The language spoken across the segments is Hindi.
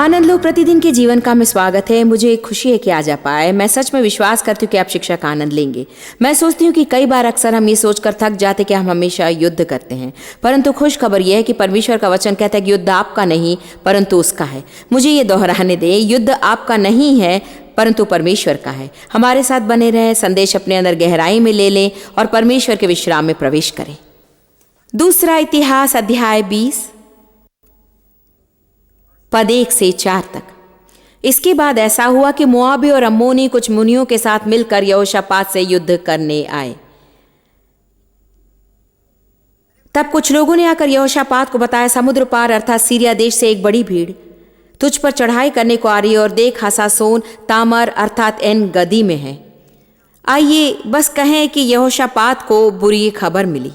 आनंद लोग प्रतिदिन के जीवन का में स्वागत है। मुझे खुशी है कि आज आप आए। मैं सच में विश्वास करती हूँ कि आप शिक्षा का आनंद लेंगे। मैं सोचती हूँ कि कई बार अक्सर हम ये सोचकर थक जाते कि हम हमेशा युद्ध करते हैं, परंतु खुश खबर यह है कि परमेश्वर का वचन कहता है कि युद्ध आपका नहीं परंतु उसका है। मुझे ये दोहराने दें, युद्ध आपका नहीं है परंतु परमेश्वर का है। हमारे साथ बने रहें, संदेश अपने अंदर गहराई में ले लें और परमेश्वर के विश्राम में प्रवेश करें। दूसरा इतिहास अध्याय 20 पद 1 से 4 तक। इसके बाद ऐसा हुआ कि मोआबी और अम्मोनी कुछ मुनियों के साथ मिलकर यहोशापात से युद्ध करने आए। तब कुछ लोगों ने आकर यहोशापात को बताया, समुद्र पार अर्थात सीरिया देश से एक बड़ी भीड़ तुझ पर चढ़ाई करने को आ रही है और देख हसासोन तामर अर्थात एन गदी में है। आइए बस कहें कि यहोशापात को बुरी खबर मिली।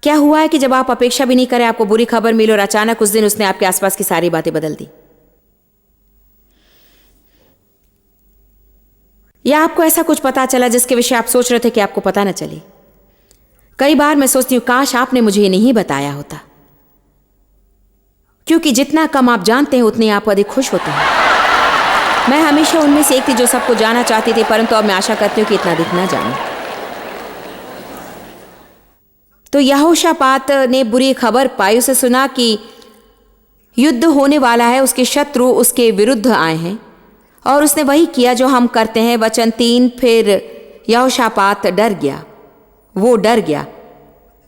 क्या हुआ है कि जब आप अपेक्षा भी नहीं करें आपको बुरी खबर मिली और अचानक उस दिन उसने आपके आसपास की सारी बातें बदल दी। या आपको ऐसा कुछ पता चला जिसके विषय आप सोच रहे थे कि आपको पता न चले। कई बार मैं सोचती हूं काश आपने मुझे ये नहीं बताया होता, क्योंकि जितना कम आप जानते हैं उतने आप अधिक खुश होते हैं। मैं हमेशा उनमें से एक थी जो सबको जानना चाहती थी, परंतु अब मैं आशा करती हूं कि इतना अधिक ना जाने। तो यहोशापात ने बुरी खबर पाई। उसे सुना कि युद्ध होने वाला है, उसके शत्रु उसके विरुद्ध आए हैं और उसने वही किया जो हम करते हैं। वचन 3 फिर यहोशापात डर गया, वो डर गया,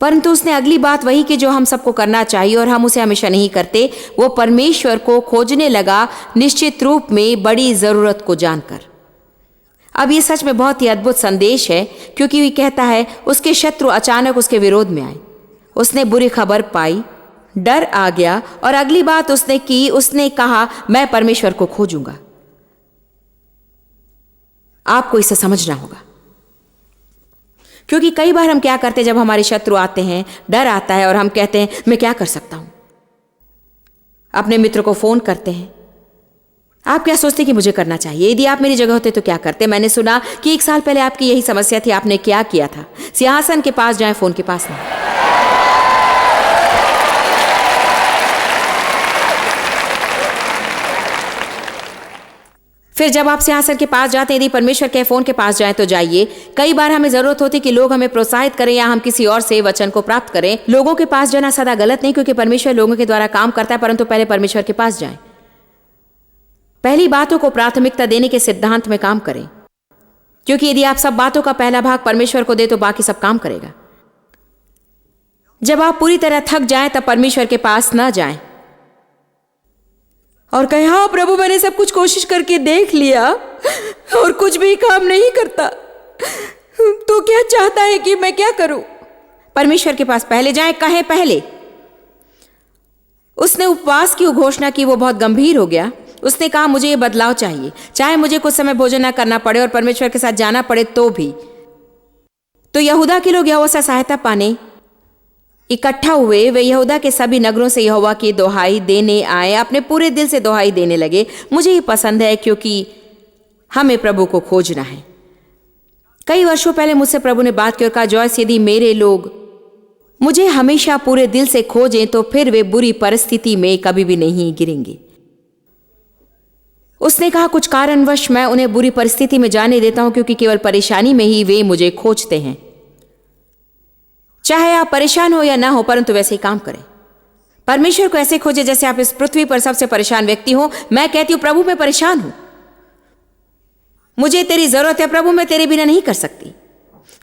परंतु उसने अगली बात वही की जो हम सबको करना चाहिए और हम उसे हमेशा नहीं करते। वो परमेश्वर को खोजने लगा, निश्चित रूप में बड़ी जरूरत को जानकर। अब ये सच में बहुत ही अद्भुत संदेश है, क्योंकि वो कहता है उसके शत्रु अचानक उसके विरोध में आए। उसने बुरी खबर पाई, डर आ गया और अगली बात उसने की, उसने कहा मैं परमेश्वर को खोजूंगा। आपको इसे समझना होगा, क्योंकि कई बार हम क्या करते हैं जब हमारे शत्रु आते हैं, डर आता है और हम कहते हैं मैं क्या कर सकता हूं। अपने मित्र को फोन करते हैं, आप क्या सोचते कि मुझे करना चाहिए? यदि आप मेरी जगह होते तो क्या करते? मैंने सुना कि 1 साल पहले आपकी यही समस्या थी, आपने क्या किया था? सिंहासन के पास जाएं, फोन के पास नहीं। फिर जब आप सिंहासन के पास जाते हैं, यदि परमेश्वर के फोन के पास जाएं तो जाइए। कई बार हमें जरूरत होती कि लोग हमें प्रोत्साहित करें या हम किसी और से वचन को प्राप्त करें। लोगों के पास जाना सदा गलत नहीं, क्योंकि परमेश्वर लोगों के द्वारा काम करता है, परंतु पहले परमेश्वर के पास जाएं। पहली बातों को प्राथमिकता देने के सिद्धांत में काम करें, क्योंकि यदि आप सब बातों का पहला भाग परमेश्वर को दे तो बाकी सब काम करेगा। जब आप पूरी तरह थक जाएं तब परमेश्वर के पास न जाएं और कहें हाँ प्रभु मैंने सब कुछ कोशिश करके देख लिया और कुछ भी काम नहीं करता, तो क्या चाहता है कि मैं क्या करूं? परमेश्वर के पास पहले जाएं। कहें पहले। उसने उपवास की घोषणा की, वो बहुत गंभीर हो गया। उसने कहा मुझे ये बदलाव चाहिए, चाहे मुझे कुछ समय भोजन ना करना पड़े और परमेश्वर के साथ जाना पड़े तो भी। तो यहूदा के लोग यहोवा से सहायता पाने इकट्ठा हुए। वे यहूदा के सभी नगरों से यहोवा की दोहाई देने आए, अपने पूरे दिल से दोहाई देने लगे। मुझे ये पसंद है क्योंकि हमें प्रभु को खोजना है। कई वर्षों पहले मुझसे प्रभु ने बात की और कहा, जॉयस यदि मेरे लोग मुझे हमेशा पूरे दिल से खोजें तो फिर वे बुरी परिस्थिति में कभी भी नहीं गिरेंगे। उसने कहा कुछ कारणवश मैं उन्हें बुरी परिस्थिति में जाने देता हूं, क्योंकि केवल परेशानी में ही वे मुझे खोजते हैं। चाहे आप परेशान हो या ना हो, परंतु वैसे ही काम करें। परमेश्वर को ऐसे खोजे जैसे आप इस पृथ्वी पर सबसे परेशान व्यक्ति हो। मैं कहती हूं प्रभु मैं परेशान हूं, मुझे तेरी जरूरत है प्रभु, मैं तेरे बिना नहीं कर सकती।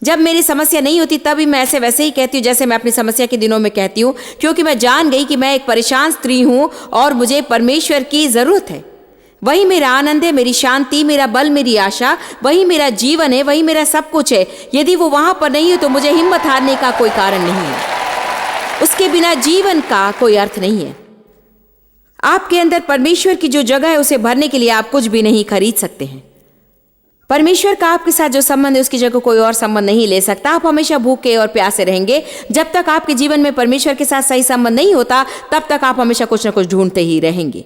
जब मेरी समस्या नहीं होती तभी मैं ऐसे वैसे ही कहती हूँ जैसे मैं अपनी समस्या के दिनों में कहती हूँ, क्योंकि मैं जान गई कि मैं एक परेशान स्त्री हूं और मुझे परमेश्वर की जरूरत है। वही मेरा आनंद है, मेरी शांति, मेरा बल, मेरी आशा, वही मेरा जीवन है, वही मेरा सब कुछ है। यदि वो वहां पर नहीं है तो मुझे हिम्मत हारने का कोई कारण नहीं है। उसके बिना जीवन का कोई अर्थ नहीं है। आपके अंदर परमेश्वर की जो जगह है उसे भरने के लिए आप कुछ भी नहीं खरीद सकते हैं। परमेश्वर का आपके साथ जो संबंध है उसकी जगह कोई और संबंध नहीं ले सकता। आप हमेशा भूखे और प्यासे रहेंगे। जब तक आपके जीवन में परमेश्वर के साथ सही संबंध नहीं होता तब तक आप हमेशा कुछ ना कुछ ढूंढते ही रहेंगे।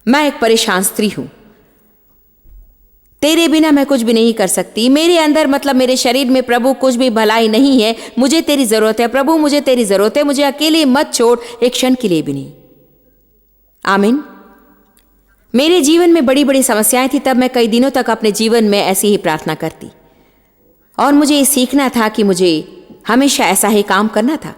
मैं एक परेशान स्त्री हूं, तेरे बिना मैं कुछ भी नहीं कर सकती। मेरे अंदर मतलब मेरे शरीर में प्रभु कुछ भी भलाई नहीं है। मुझे तेरी जरूरत है प्रभु, मुझे तेरी जरूरत है। मुझे अकेले मत छोड़ एक क्षण के लिए भी नहीं। आमीन। मेरे जीवन में बड़ी बड़ी समस्याएं थी, तब मैं कई दिनों तक अपने जीवन में ऐसी ही प्रार्थना करती और मुझे ये सीखना था कि मुझे हमेशा ऐसा ही काम करना था।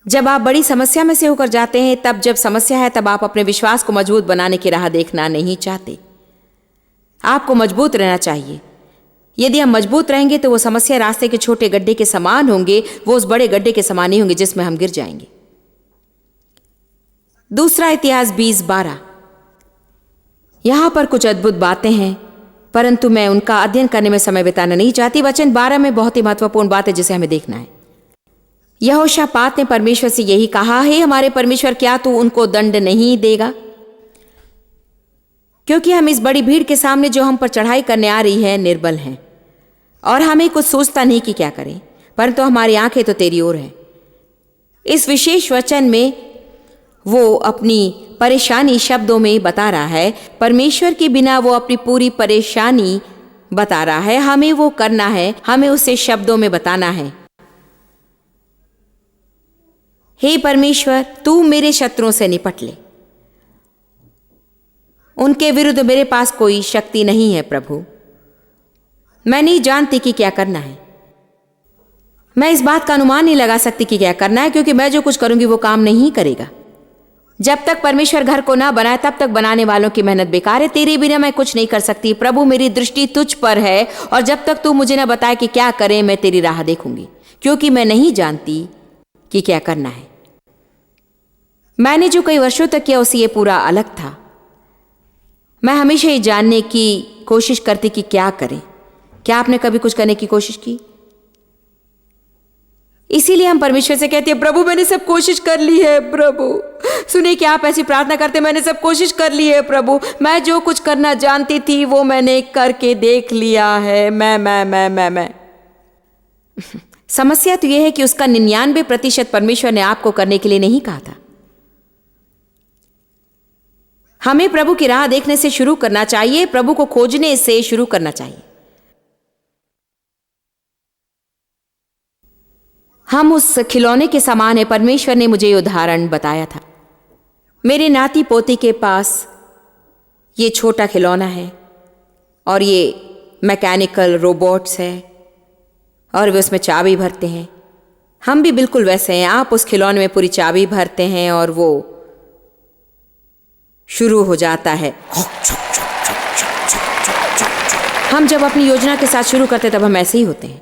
जब आप बड़ी समस्या में से होकर जाते हैं, तब जब समस्या है तब आप अपने विश्वास को मजबूत बनाने की राह देखना नहीं चाहते। आपको मजबूत रहना चाहिए। यदि हम मजबूत रहेंगे तो वो समस्या रास्ते के छोटे गड्ढे के समान होंगे, वो उस बड़े गड्ढे के समान नहीं होंगे जिसमें हम गिर जाएंगे। दूसरा इतिहास 20:12। यहां पर कुछ अद्भुत बातें हैं, परंतु मैं उनका अध्ययन करने में समय बिताना नहीं चाहती। वचन 12 में बहुत ही महत्वपूर्ण बात है जिसे हमें देखना है। यहोशापात ने परमेश्वर से यही कहा, हे हमारे परमेश्वर, क्या तू उनको दंड नहीं देगा? क्योंकि हम इस बड़ी भीड़ के सामने जो हम पर चढ़ाई करने आ रही है निर्बल हैं और हमें कुछ सोचता नहीं कि क्या करें, परंतु हमारी आंखें तो तेरी ओर हैं। इस विशेष वचन में वो अपनी परेशानी शब्दों में बता रहा है। परमेश्वर के बिना वो अपनी पूरी परेशानी बता रहा है। हमें वो करना है, हमें उसे शब्दों में बताना है। हे परमेश्वर, तू मेरे शत्रुओं से निपट ले। उनके विरुद्ध मेरे पास कोई शक्ति नहीं है प्रभु। मैं नहीं जानती कि क्या करना है। मैं इस बात का अनुमान नहीं लगा सकती कि क्या करना है, क्योंकि मैं जो कुछ करूंगी वो काम नहीं करेगा। जब तक परमेश्वर घर को ना बनाए तब तक बनाने वालों की मेहनत बेकार है। तेरे बिना मैं कुछ नहीं कर सकती प्रभु। मेरी दृष्टि तुझ पर है और जब तक तू मुझे ना बताए कि क्या करें, मैं तेरी राह देखूंगी, क्योंकि मैं नहीं जानती कि क्या करना है। मैंने जो कई वर्षों तक किया उससे ये पूरा अलग था। मैं हमेशा ये जानने की कोशिश करती कि क्या करें। क्या आपने कभी कुछ करने की कोशिश की? इसीलिए हम परमेश्वर से कहते हैं, प्रभु मैंने सब कोशिश कर ली है। प्रभु सुनिए कि आप ऐसी प्रार्थना करते, मैंने सब कोशिश कर ली है प्रभु। मैं जो कुछ करना जानती थी वो मैंने करके देख लिया है। मैं समस्या तो यह है कि उसका 99% परमेश्वर ने आपको करने के लिए नहीं कहा था। हमें प्रभु की राह देखने से शुरू करना चाहिए, प्रभु को खोजने से शुरू करना चाहिए। हम उस खिलौने के समान है। परमेश्वर ने मुझे ये उदाहरण बताया था। मेरे नाती पोती के पास ये छोटा खिलौना है और ये मैकेनिकल रोबोट्स है और वे उसमें चाबी भरते हैं। हम भी बिल्कुल वैसे हैं। आप उस खिलौने में पूरी चाबी भरते हैं और वो शुरू हो जाता है। हम जब अपनी योजना के साथ शुरू करते तब हम ऐसे ही होते हैं।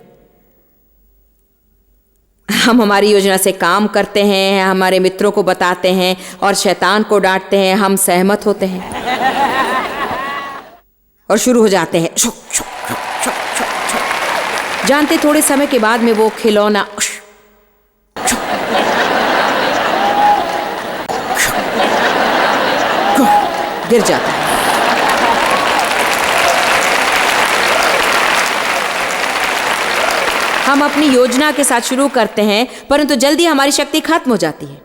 हम हमारी योजना से काम करते हैं, हमारे मित्रों को बताते हैं और शैतान को डांटते हैं। हम सहमत होते हैं और शुरू हो जाते हैं। जानते थोड़े समय के बाद में वो खिलौना गिर जाता है। हम अपनी योजना के साथ शुरू करते हैं, परंतु जल्दी हमारी शक्ति खत्म हो जाती है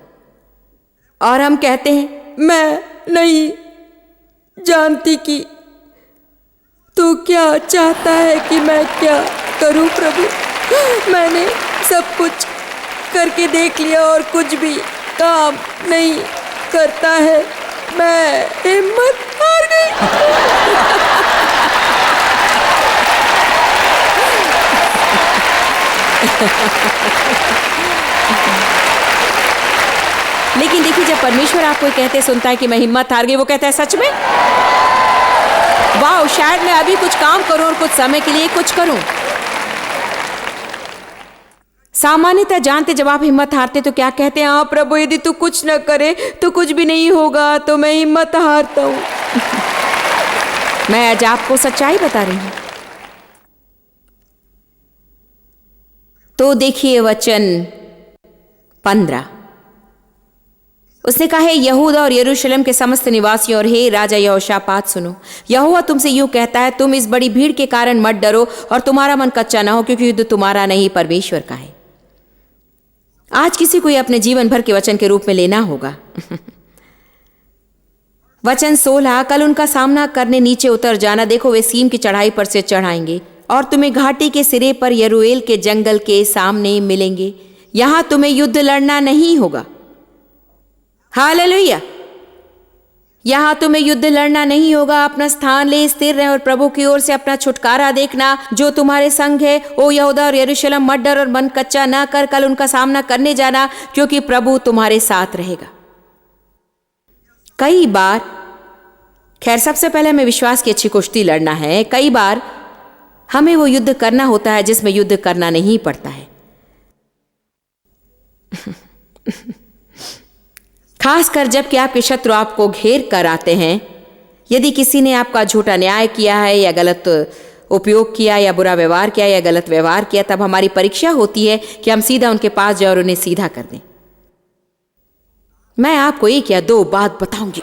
और हम कहते हैं, मैं नहीं जानती कि तू क्या चाहता है कि मैं क्या करूं प्रभु। मैंने सब कुछ करके देख लिया और कुछ भी काम नहीं करता है। मैं हिम्मत हार गई। लेकिन देखिए, जब परमेश्वर आपको कहते सुनता है कि मैं हिम्मत हार गई, वो कहता है सच में वाह, शायद मैं अभी कुछ काम करूं और कुछ समय के लिए कुछ करूं। सामान्यतः जानते जब आप हिम्मत हारते तो क्या कहते हैं? हाँ प्रभु, यदि तू कुछ न करे तो कुछ भी नहीं होगा, तो मैं हिम्मत हारता हूं। मैं आज आपको सच्चाई बता रही हूं। तो देखिए वचन 15, उसने कहा, है यहूदा और यरूशलेम के समस्त निवासियों और हे राजा यहोशापात सुनो, यहोवा तुमसे यूं कहता है, तुम इस बड़ी भीड़ के कारण मत डरो और तुम्हारा मन कच्चा ना हो, क्योंकि युद्ध तुम्हारा नहीं परमेश्वर का है। आज किसी को अपने जीवन भर के वचन के रूप में लेना होगा। वचन 16, कल उनका सामना करने नीचे उतर जाना, देखो वे सीम की चढ़ाई पर से चढ़ाएंगे और तुम्हें घाटी के सिरे पर यरूएल के जंगल के सामने मिलेंगे। यहां तुम्हें युद्ध लड़ना नहीं होगा। हालेलुया। यहाँ तुम्हें युद्ध लड़ना नहीं होगा, अपना स्थान ले स्थिर रहे और प्रभु की ओर से अपना छुटकारा देखना जो तुम्हारे संग है। ओ यहूदा और यरूशलेम, मत डर और मन कच्चा न कर, कल उनका सामना करने जाना, क्योंकि प्रभु तुम्हारे साथ रहेगा। कई बार, खैर सबसे पहले हमें विश्वास की अच्छी कुश्ती लड़ना है। कई बार हमें वो युद्ध करना होता है जिसमें युद्ध करना नहीं पड़ता है। खासकर जबकि आपके शत्रु आपको घेर कर आते हैं। यदि किसी ने आपका झूठा न्याय किया है या गलत उपयोग किया या बुरा व्यवहार किया या गलत व्यवहार किया, तब हमारी परीक्षा होती है कि हम सीधा उनके पास जाए और उन्हें सीधा कर दें। मैं आपको एक या दो बात बताऊंगी।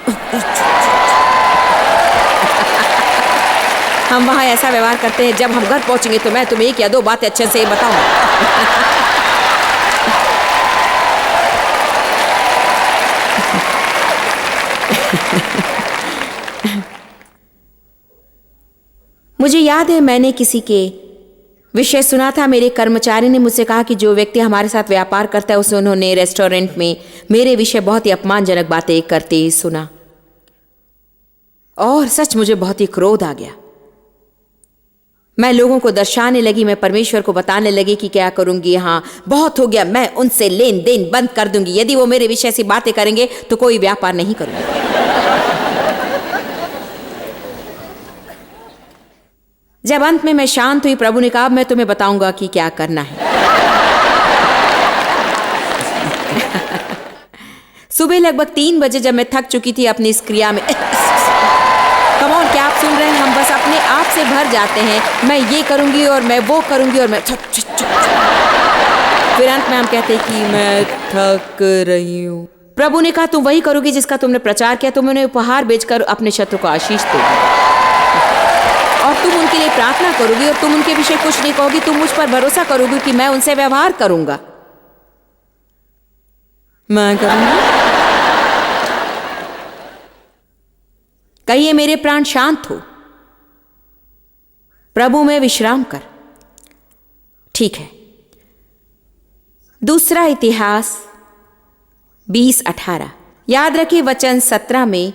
हम वहां ऐसा व्यवहार करते हैं, जब हम घर पहुंचेंगे तो मैं तुम्हें एक या दो बातें अच्छे से बताऊंगा। मुझे याद है मैंने किसी के विषय सुना था। मेरे कर्मचारी ने मुझसे कहा कि जो व्यक्ति हमारे साथ व्यापार करता है उसे उन्होंने रेस्टोरेंट में मेरे विषय बहुत ही अपमानजनक बातें करते सुना, और सच मुझे बहुत ही क्रोध आ गया। मैं लोगों को दर्शाने लगी, मैं परमेश्वर को बताने लगी कि क्या करूंगी। हाँ, बहुत हो गया, मैं उनसे लेन देन बंद कर दूंगी। यदि वो मेरे विषय से बातें करेंगे तो कोई व्यापार नहीं करूंगी। जब अंत में मैं शांत हुई, प्रभु ने कहा मैं तुम्हें बताऊंगा कि क्या करना है। सुबह लगभग 3 बजे जब मैं थक चुकी थी अपनी इस क्रिया में, कम ऑन, क्या आप सुन रहे हैं? हम बस अपने आप से भर जाते हैं। मैं ये करूंगी और मैं वो करूंगी और मैं फिर अंत में हम कहते हैं कि मैं थक रही हूं। प्रभु ने कहा तुम वही करोगी जिसका तुमने प्रचार किया। तुम उन्हें उपहार बेचकर अपने शत्रु को आशीष दोगी और तुम उनके लिए प्रार्थना करोगी और तुम उनके विषय कुछ नहीं कहोगी। तुम मुझ पर भरोसा करोगी कि मैं उनसे व्यवहार करूंगा। मैं करूंगा। कहिए मेरे प्राण शांत हो, प्रभु में विश्राम कर। ठीक है। दूसरा इतिहास 20:18। याद रखिए वचन 17 में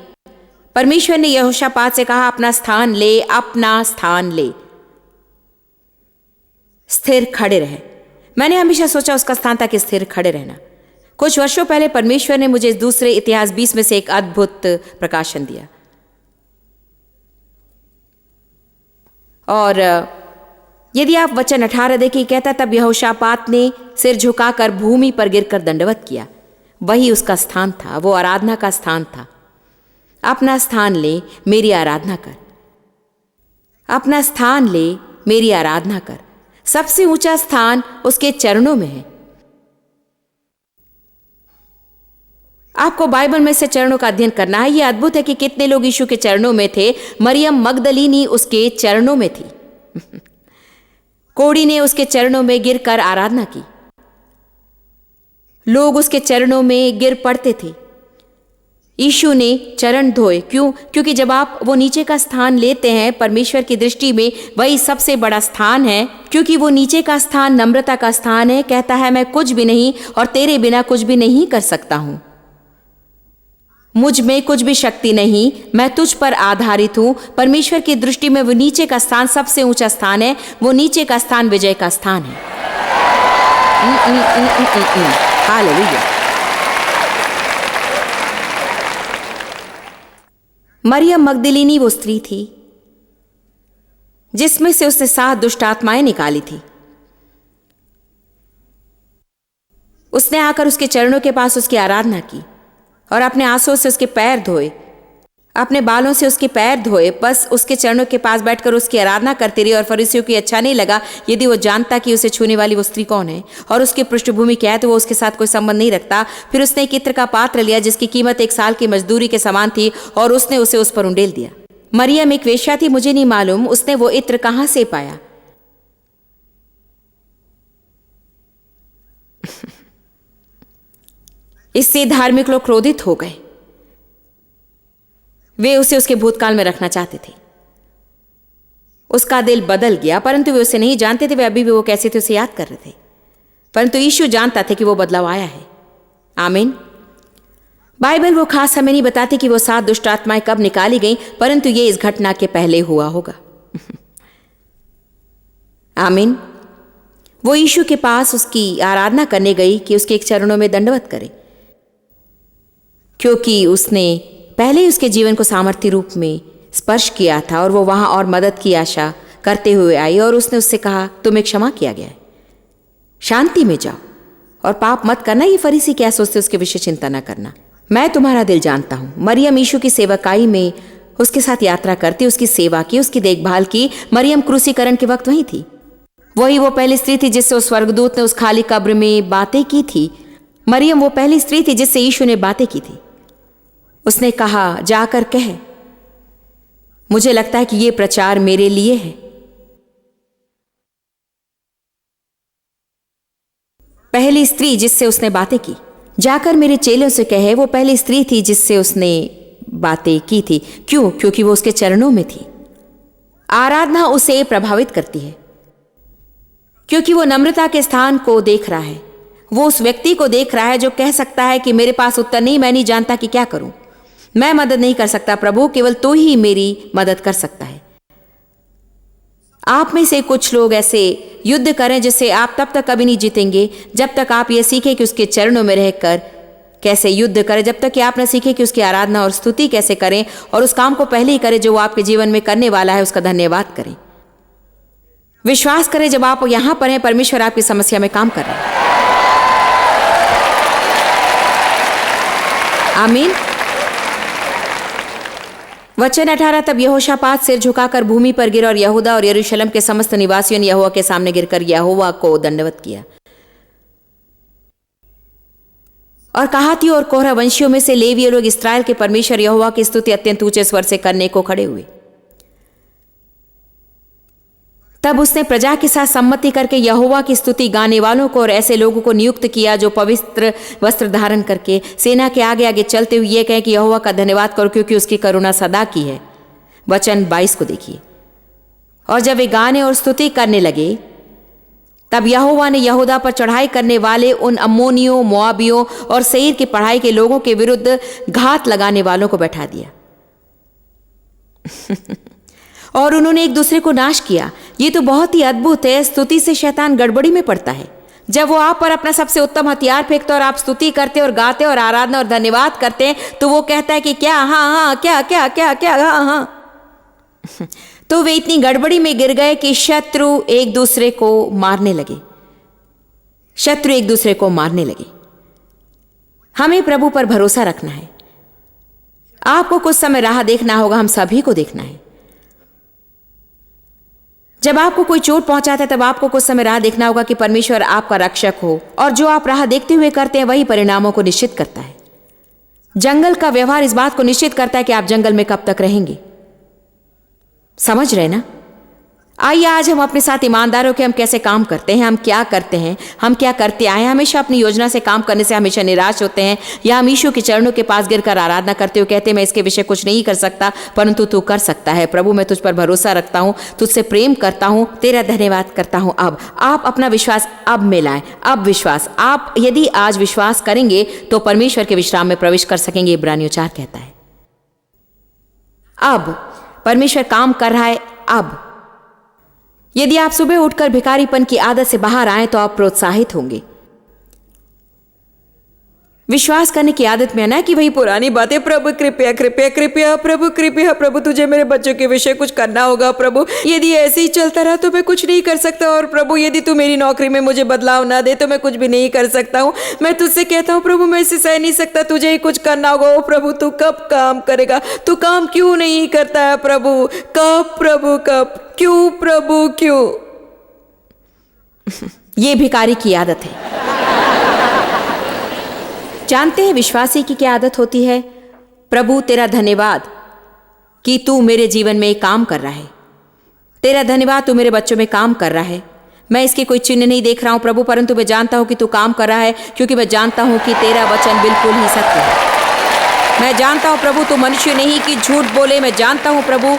परमेश्वर ने यहोशापात से कहा अपना स्थान ले, अपना स्थान ले, स्थिर खड़े रहे। मैंने हमेशा सोचा उसका स्थान था कि स्थिर खड़े रहना। कुछ वर्षों पहले परमेश्वर ने मुझे दूसरे इतिहास 20 में से एक अद्भुत प्रकाशन दिया, और यदि आप वचन 18 देखिए, कहता तब यहोशापात ने सिर झुकाकर भूमि पर गिरकर दंडवत किया। वही उसका स्थान था, वो आराधना का स्थान था। अपना स्थान ले, मेरी आराधना कर। अपना स्थान ले, मेरी आराधना कर। सबसे ऊंचा स्थान उसके चरणों में है। आपको बाइबल में से चरणों का अध्ययन करना है। यह अद्भुत है कि कितने लोग यीशु के चरणों में थे। मरियम मगदलीनी उसके चरणों में थी। कोढ़ी ने उसके चरणों में गिरकर आराधना की। लोग उसके चरणों में गिर पड़ते थे। यीशु ने चरण धोए। क्यों? क्योंकि जब आप वो नीचे का स्थान लेते हैं, परमेश्वर की दृष्टि में वही सबसे बड़ा स्थान है, क्योंकि वो नीचे का स्थान नम्रता का स्थान है। कहता है मैं कुछ भी नहीं और तेरे बिना कुछ भी नहीं कर सकता हूं। मुझ में कुछ भी शक्ति नहीं, मैं तुझ पर आधारित हूं। परमेश्वर की दृष्टि में वो नीचे का स्थान सबसे ऊंचा स्थान है। वो नीचे का स्थान विजय का स्थान है। हालेलुया। मरियम मगदलीनी वो स्त्री थी जिसमें से उसने 7 दुष्ट आत्माएं निकाली थी। उसने आकर उसके चरणों के पास उसकी आराधना की और अपने आंसुओं से उसके पैर धोए, अपने बालों से उसके पैर धोए। बस उसके चरणों के पास बैठकर उसकी आराधना करती रही। और फरीसियों को अच्छा नहीं लगा यदि वो जानता कि उसे छूने वाली वो स्त्री कौन है और उसकी पृष्ठभूमि क्या है, तो वो उसके साथ कोई संबंध नहीं रखता। फिर उसने एक इत्र का पात्र लिया जिसकी कीमत 1 साल की मजदूरी के समान थी और उसने उसे उस पर उंडेल दिया। मरियम एक वेश्या थी, मुझे नहीं मालूम उसने वो इत्र कहां से पाया। इससे धार्मिक लोग क्रोधित हो गए। वे उसे उसके भूतकाल में रखना चाहते थे। उसका दिल बदल गया, परंतु वे उसे नहीं जानते थे। वे अभी भी वो कैसे थे उसे याद कर रहे थे, परंतु यीशु जानता था कि वो बदलाव आया है। आमीन। बाइबल वो खास हमें नहीं बताती कि वो 7 दुष्ट आत्माएं कब निकाली गईं, परंतु ये इस घटना के पहले हुआ होगा। आमीन। वो यीशु के पास उसकी आराधना करने गई कि उसके एक चरणों में दंडवत करे, क्योंकि उसने पहले ही उसके जीवन को सामर्थ्य रूप में स्पर्श किया था और वो वहां और मदद की आशा करते हुए आई और उसने उससे कहा, तुम्हें क्षमा किया गया है, शांति में जाओ और पाप मत करना। ये फरीसी क्या सोचते उसके विषय चिंता न करना। मैं तुम्हारा दिल जानता हूं। मरियम यीशु की सेवकाई में उसके साथ यात्रा करती, उसकी सेवा की, उसकी देखभाल की। मरियम क्रूसीकरण के वक्त वहीं थी। वही वो पहली स्त्री थी जिससे उस स्वर्गदूत ने उस खाली कब्र में बातें की थी। मरियम वो पहली स्त्री थी जिससे यीशु ने बातें की थी। उसने कहा, जाकर कह, मुझे लगता है कि यह प्रचार मेरे लिए है। पहली स्त्री जिससे उसने बातें की, जाकर मेरे चेलों से कहे, वो पहली स्त्री थी जिससे उसने बातें की थी। क्यों? क्योंकि वो उसके चरणों में थी। आराधना उसे प्रभावित करती है क्योंकि वो नम्रता के स्थान को देख रहा है। वो उस व्यक्ति को देख रहा है जो कह सकता है कि मेरे पास उत्तर नहीं, मैं नहीं जानता कि क्या करूं, मैं मदद नहीं कर सकता प्रभु, केवल तू ही मेरी मदद कर सकता है। आप में से कुछ लोग ऐसे युद्ध करें जिससे आप तब तक कभी नहीं जीतेंगे जब तक आप ये सीखें कि उसके चरणों में रहकर कैसे युद्ध करें, जब तक कि आप न सीखें कि उसकी आराधना और स्तुति कैसे करें और उस काम को पहले ही करें जो वो आपके जीवन में करने वाला है, उसका धन्यवाद करें। विश्वास करें जब आप यहां पर हैं, परमेश्वर आपकी समस्या में काम कर रहे हैं। आमीन। वचन 18, तब यहोशापात सिर झुकाकर भूमि पर गिरा और यहूदा और यरूशलेम के समस्त निवासियों ने यहोवा के सामने गिरकर यहोवा को दंडवत किया। और कहातियों और कोरह वंशियों में से लेवीय लोग इस्राएल के परमेश्वर यहोवा की स्तुति अत्यंत ऊंचे स्वर से करने को खड़े हुए। तब उसने प्रजा के साथ सम्मति करके यहोवा की स्तुति गाने वालों को और ऐसे लोगों को नियुक्त किया जो पवित्र वस्त्र धारण करके सेना के आगे आगे चलते हुए यह कहे कि यहोवा का धन्यवाद करो क्योंकि उसकी करुणा सदा की है। वचन 22 को देखिए। और जब वे गाने और स्तुति करने लगे, तब यहोवा ने यहूदा पर चढ़ाई करने वाले उन अम्मोनियों, मोआबियों और सेईर की पढ़ाई के लोगों के विरुद्ध घात लगाने वालों को बैठा दिया और उन्होंने एक दूसरे को नाश किया। ये तो बहुत ही अद्भुत है। स्तुति से शैतान गड़बड़ी में पड़ता है। जब वो आप पर अपना सबसे उत्तम हथियार फेंकता और आप स्तुति करते और गाते और आराधना और धन्यवाद करते हैं, तो वो कहता है कि क्या, हाँ हाँ, क्या क्या क्या क्या, हाँ हाँ। तो वे इतनी गड़बड़ी में गिर गए कि शत्रु एक दूसरे को मारने लगे। शत्रु एक दूसरे को मारने लगे। हमें प्रभु पर भरोसा रखना है। आपको कुछ समय राह देखना होगा, हम सभी को देखना है। जब आपको कोई चोट पहुंचाता है तब आपको कुछ समय राह देखना होगा कि परमेश्वर आपका रक्षक हो, और जो आप राह देखते हुए करते हैं वही परिणामों को निश्चित करता है। जंगल का व्यवहार इस बात को निश्चित करता है कि आप जंगल में कब तक रहेंगे। समझ रहे ना? आइए आज हम अपने साथ ईमानदार हो कि हम कैसे काम करते हैं, हम क्या करते हैं, हम क्या करते आए हैं। हमेशा अपनी योजना से काम करने से हमेशा निराश होते हैं, या हम यीशु के चरणों के पास गिरकर आराधना करते हुए कहते हैं मैं इसके विषय कुछ नहीं कर सकता, परंतु तू कर सकता है। प्रभु मैं तुझ पर भरोसा रखता हूँ, तुझसे प्रेम करता हूँ, तेरा धन्यवाद करता हूँ। अब आप अपना विश्वास अब मिलाएं। अब विश्वास, आप यदि आज विश्वास करेंगे तो परमेश्वर के विश्राम में प्रवेश कर सकेंगे। इब्रानियों 4 कहता है अब परमेश्वर काम कर रहा है। अब यदि आप सुबह उठकर भिखारीपन की आदत से बाहर आए तो आप प्रोत्साहित होंगे। विश्वास करने की आदत में आना कि वही पुरानी बातें, प्रभु कृपया कृपया कृपया, प्रभु कृपया, प्रभु तुझे मेरे बच्चों के विषय कुछ करना होगा। प्रभु यदि ऐसे ही चलता रहा तो मैं कुछ नहीं कर सकता, और प्रभु यदि तू मेरी नौकरी में मुझे बदलाव ना दे तो मैं कुछ भी नहीं कर सकता हूँ। मैं तुझसे कहता हूँ प्रभु मैं इसे सह नहीं सकता, तुझे ही कुछ करना होगा। ओ प्रभु तू कब काम करेगा? तू काम क्यों नहीं करता है प्रभु? कब प्रभु, कब, क्यों प्रभु, क्यों? ये भिखारी की आदत है। जानते हैं विश्वासी की क्या आदत होती है? प्रभु तेरा धन्यवाद कि तू मेरे जीवन में काम कर रहा है। तेरा धन्यवाद तू मेरे बच्चों में काम कर रहा है। मैं इसके कोई चिन्ह नहीं देख रहा हूं प्रभु, परंतु मैं जानता हूं कि तू काम कर रहा है, क्योंकि मैं जानता हूं कि तेरा वचन बिल्कुल ही सत्य है। मैं जानता हूं प्रभु तू मनुष्य नहीं कि झूठ बोले। मैं जानता हूं प्रभु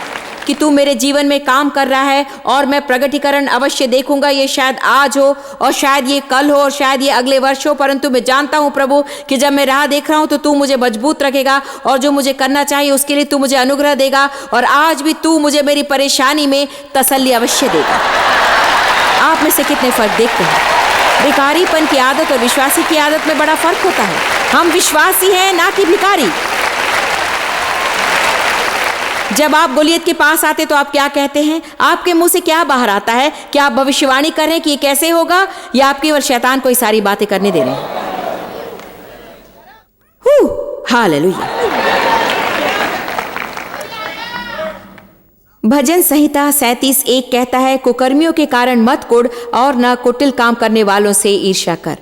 कि तू मेरे जीवन में काम कर रहा है और मैं प्रगटीकरण अवश्य देखूंगा। ये शायद आज हो और शायद ये कल हो और शायद ये अगले वर्ष हो, परंतु मैं जानता हूं प्रभु कि जब मैं राह देख रहा हूं तो तू मुझे मजबूत रखेगा और जो मुझे करना चाहिए उसके लिए तू मुझे अनुग्रह देगा। और आज भी तू मुझे मेरी परेशानी में तसल्ली अवश्य देगा। आप में से कितने फर्क देखते हैं? भिखारीपन की आदत और विश्वासी की आदत में बड़ा फर्क होता है। हम विश्वासी हैं, ना कि भिखारी। जब आप गोलियत के पास आते तो आप क्या कहते हैं? आपके मुंह से क्या बाहर आता है? क्या आप भविष्यवाणी कर रहे हैं कि ये कैसे होगा, या आप केवल शैतान को ये सारी बातें करने दे रहे हैं? हालेलुया। भजन संहिता 37:1 कहता है, कुकर्मियों के कारण मत कुढ़ और न कुटिल काम करने वालों से ईर्ष्या कर।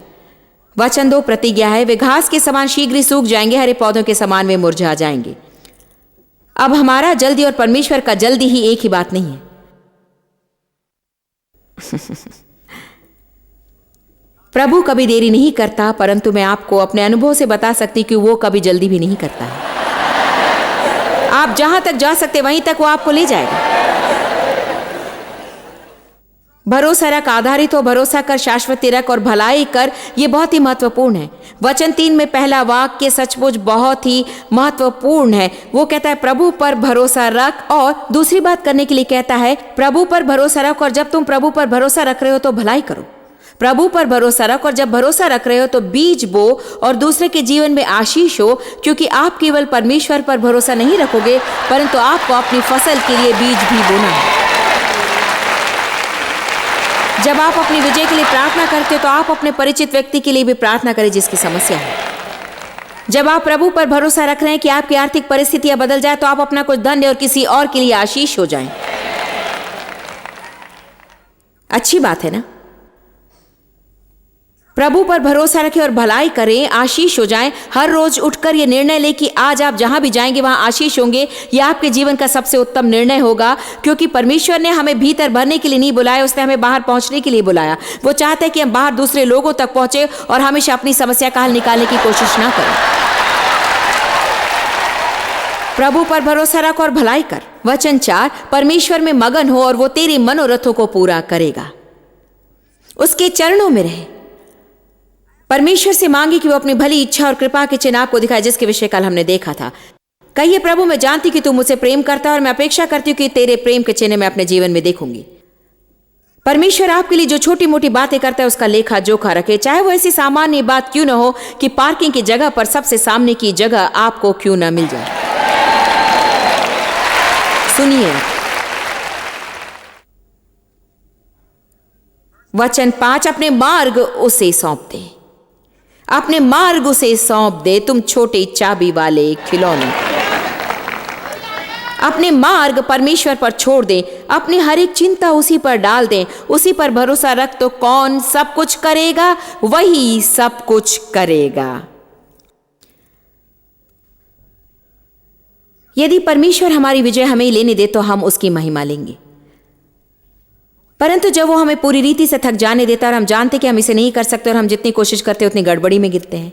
वचन 2 प्रतिज्ञा है, वे घास के समान शीघ्र ही सूख जाएंगे, हरे पौधों के समान वे मुरझा जाएंगे। अब हमारा जल्दी और परमेश्वर का जल्दी ही एक ही बात नहीं है। प्रभु कभी देरी नहीं करता, परंतु मैं आपको अपने अनुभव से बता सकती कि वो कभी जल्दी भी नहीं करता है। आप जहां तक जा सकते वहीं तक वो आपको ले जाएगा। भरोसा रख, आधारित हो, भरोसा कर, शाश्वती रख और भलाई कर। ये बहुत ही महत्वपूर्ण है। वचन 3 में पहला वाक्य सचमुच बहुत ही महत्वपूर्ण है। वो कहता है प्रभु पर भरोसा रख, और दूसरी बात करने के लिए कहता है प्रभु पर भरोसा रख, और जब तुम प्रभु पर भरोसा रख रहे हो तो भलाई करो। प्रभु पर भरोसा रख, और जब भरोसा रख रहे हो तो बीज बो और दूसरे के जीवन में आशीष हो, क्योंकि आप केवल परमेश्वर पर भरोसा नहीं रखोगे, परंतु आपको अपनी फसल के लिए बीज भी बोना है। जब आप अपनी विजय के लिए प्रार्थना करते हो तो आप अपने परिचित व्यक्ति के लिए भी प्रार्थना करें जिसकी समस्या है। जब आप प्रभु पर भरोसा रख रहे हैं कि आपकी आर्थिक परिस्थितियां बदल जाए, तो आप अपना कुछ धन और किसी और के लिए आशीष हो जाएं। अच्छी बात है ना? प्रभु पर भरोसा रखें और भलाई करें, आशीष हो जाएं। हर रोज उठकर ये निर्णय लें कि आज आप जहां भी जाएंगे वहां आशीष होंगे। यह आपके जीवन का सबसे उत्तम निर्णय होगा, क्योंकि परमेश्वर ने हमें भीतर भरने के लिए नहीं बुलाया, उसने हमें बाहर पहुंचने के लिए बुलाया। वो चाहता है कि हम बाहर दूसरे लोगों तक पहुंचे और हमेशा अपनी समस्या का हल निकालने की कोशिश ना करें। प्रभु पर भरोसा रख और भलाई कर। वचन 4, परमेश्वर में मगन हो और वो तेरे मनोरथों को पूरा करेगा। उसके चरणों में रहे। परमेश्वर से मांगे कि वो अपनी भली इच्छा और कृपा के चिन्ह आपको दिखाए, जिसके विषय कल हमने देखा था। कहिए प्रभु, मैं जानती कि तू मुझसे प्रेम करता है और मैं अपेक्षा करती हूँ कि तेरे प्रेम के चिन्ह मैं अपने जीवन में देखूंगी। परमेश्वर आपके लिए जो छोटी मोटी बातें करता है उसका लेखा जोखा रखे, चाहे वो ऐसी सामान्य बात क्यों ना हो कि पार्किंग की जगह पर सबसे सामने की जगह आपको क्यों ना मिल जाए। सुनिए वचन 5, अपने मार्ग उसे सौंप दे। अपने मार्ग उसे सौंप दे, तुम छोटे चाबी वाले खिलौने। अपने मार्ग परमेश्वर पर छोड़ दें, अपनी हर एक चिंता उसी पर डाल दें, उसी पर भरोसा रख तो कौन सब कुछ करेगा? वही सब कुछ करेगा। यदि परमेश्वर हमारी विजय हमें लेने दे तो हम उसकी महिमा लेंगे, परंतु जब वो हमें पूरी रीति से थक जाने देता और हम जानते कि हम इसे नहीं कर सकते और हम जितनी कोशिश करते उतनी गड़बड़ी में गिरते हैं,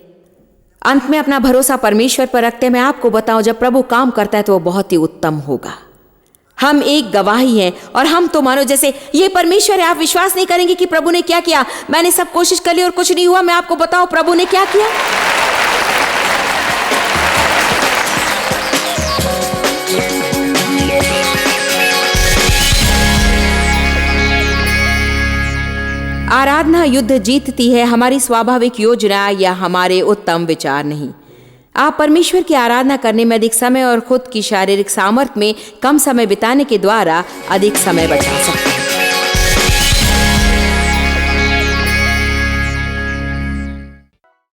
अंत में अपना भरोसा परमेश्वर पर रखते हैं। मैं आपको बताऊं, जब प्रभु काम करता है तो वो बहुत ही उत्तम होगा। हम एक गवाही हैं और हम तो मानो जैसे ये परमेश्वर है। आप विश्वास नहीं करेंगे कि प्रभु ने क्या किया। मैंने सब कोशिश कर ली और कुछ नहीं हुआ। मैं आपको बताऊं प्रभु ने क्या किया। आराधना युद्ध जीतती है, हमारी स्वाभाविक योजना या हमारे उत्तम विचार नहीं। आप परमेश्वर की आराधना करने में अधिक समय और खुद की शारीरिक सामर्थ्य में कम समय बिताने के द्वारा अधिक समय बचा सकते हैं।